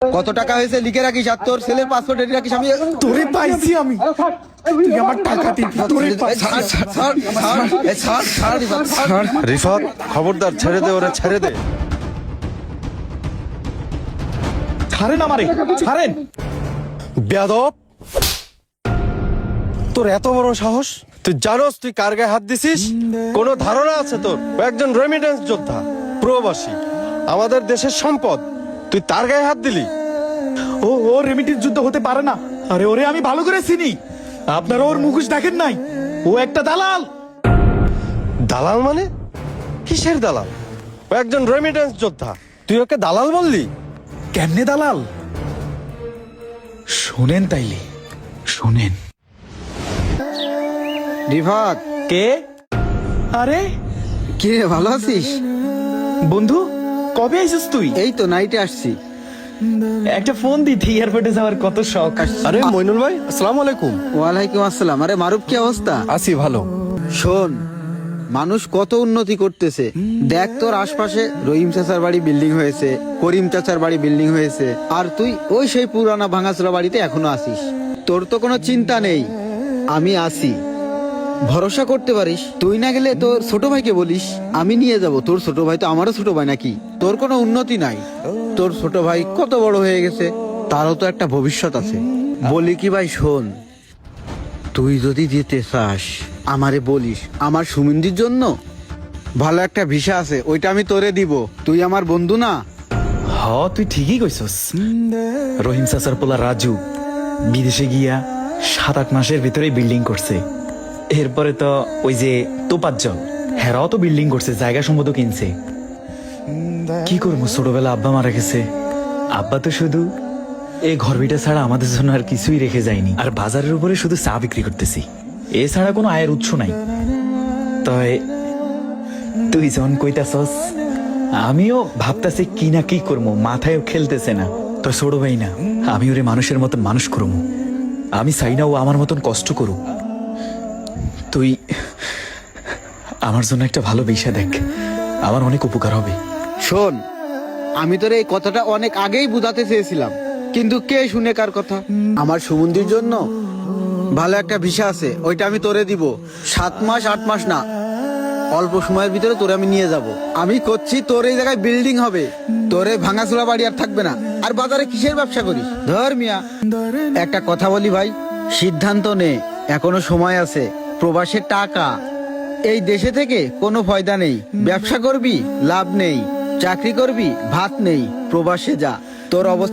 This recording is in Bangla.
কত টাকা হয়েছে লিখে রাখিস, আর তোর ছেলের পাসপোর্ট রেডি রাখিস। আমি তোরে পাইছি আমি, তুই আমার টাকা দিবি। তোরে রিফাত, খবরদার, ছেড়ে দে ওরা, ছেড়ে দে। ছাড়েন আমারে, ছাড়েন। বেয়াদব, তোর এত বড় সাহস! তুই জানোস তুই কার গায়ে হাত দিছিস? কোনো ধারণা আছে তোর? ও একজন রেমিটেন্স যোদ্ধা, প্রবাসী, আমাদের দেশের সম্পদ। তুই তার গায়ে হাত দিলি? ও রেমিটেন্স যুদ্ধ হতে পারে না। আরে ওরে আমি ভালো করে চিনি, আপনারা ওর মুখোশ দেখেন নাই। ও একটা দালাল। দালাল মানে? কিসের দালাল? ও একজন রেমিটেন্স যোদ্ধা, তুই ওকে দালাল বললি? কেমনে দালাল শোনেন, তাইলে শোনেন। রিফাত, কে? আরে কি রে, ভালো আছিস? বন্ধু, কবে আইছিস তুই? এই তো নাইটে আসছি। একটা ফোন দিতি, এয়ারপোর্টে যাওয়ার কত শখ। আরে মইনুল ভাই, আসসালামু আলাইকুম। ওয়ালাইকুম আসসালাম। আরে মারুফ, কি অবস্থা? আছি ভালো। শোন, মানুষ কত উন্নতি করতেছে, দেখ তোর আশপাশে রহিম চাচার বাড়ি বিল্ডিং হয়েছে, করিম চাচার বাড়ি বিল্ডিং হয়েছে, আর তুই ওই সেই পুরানা ভাঙাচোরা বাড়িতে এখনো আসিস। তোর তো কোনো চিন্তা নেই, আমি আসি, ভরসা করতে পারিস। তুই না গেলে তোর ছোট ভাইকে বলিস, আমি নিয়ে যাব। তোর ছোট ভাই তো আমারও ছোট ভাই নাকি? তোর কোনো উন্নতি নাই, তোর ছোট ভাই কত বড় হয়ে গেছে, তারও তো একটা ভবিষ্যৎ আছে। বলি কি ভাই, শোন, তুই যদি যেতে চাস আমারে বলিস। আমার সুমিন্দির জন্য ভালো একটা ভিসা আছে, ওইটা আমি তোরে দিব। তুই আমার বন্ধু না? হ, তুই ঠিকই কইছস। রহিম চাচার পোলা রাজু বিদেশে গিয়া 7-8 মাসের ভিতরেই বিল্ডিং করছে। এরপরে তো ওই যে তোপাজ্জল, হেরাও তো বিল্ডিং করছে, জায়গা সম্পদ কিনছে। কি করবো, ছোটবেলা আব্বা মারা গেছে। আব্বা তো শুধু এই ঘর ভিটা ছাড়া আমাদের জন্য আর কিছুই রেখে যায়নি। আর বাজারের উপরে শুধু চা বিক্রি করতেছি, এছাড়া কোনো আয়ের উৎস নাই। তাই তুই যখন কইতাছস, আমিও ভাবতাছি কি না কি করবো, মাথায়ও খেলতেছে না। তো ছোট ভাই না, আমি ওরে মানুষের মতন মানুষ করবো। আমি চাই না ও আমার মতন কষ্ট করুক। তুই আমার জন্য একটা ভালো বিষয় দেখ, আমার অনেক উপকার হবে। শোন, আমি তোর এই কথাটা অনেক আগেই বুঝাতে চেয়েছিলাম, কিন্তু কে শুনে কার কথা। আমার সুমন্দির জন্য ভালো একটা ভিসা আছে, ওইটা আমি তোরে দিব। 7 মাস 8 মাস না, অল্প সময়ের ভিতরে তোরে আমি নিয়ে যাব। আমি করছি, তোর এই জায়গায় বিল্ডিং হবে, তোর এই ভাঙাচোরা বাড়ি আর থাকবে না। আর বাজারে কিসের ব্যবসা করিস? ধর মিয়া, একটা কথা বলি ভাই, সিদ্ধান্ত নে, এখনো সময় আছে। প্রবাসের টাকা, এই দেশে থেকে কোনো ফায়দা নেই। ব্যবসা করবি, লাভ নেই। চাকরি করবি, ভাত নেই। প্রবাসে যা, তোর অবস্থা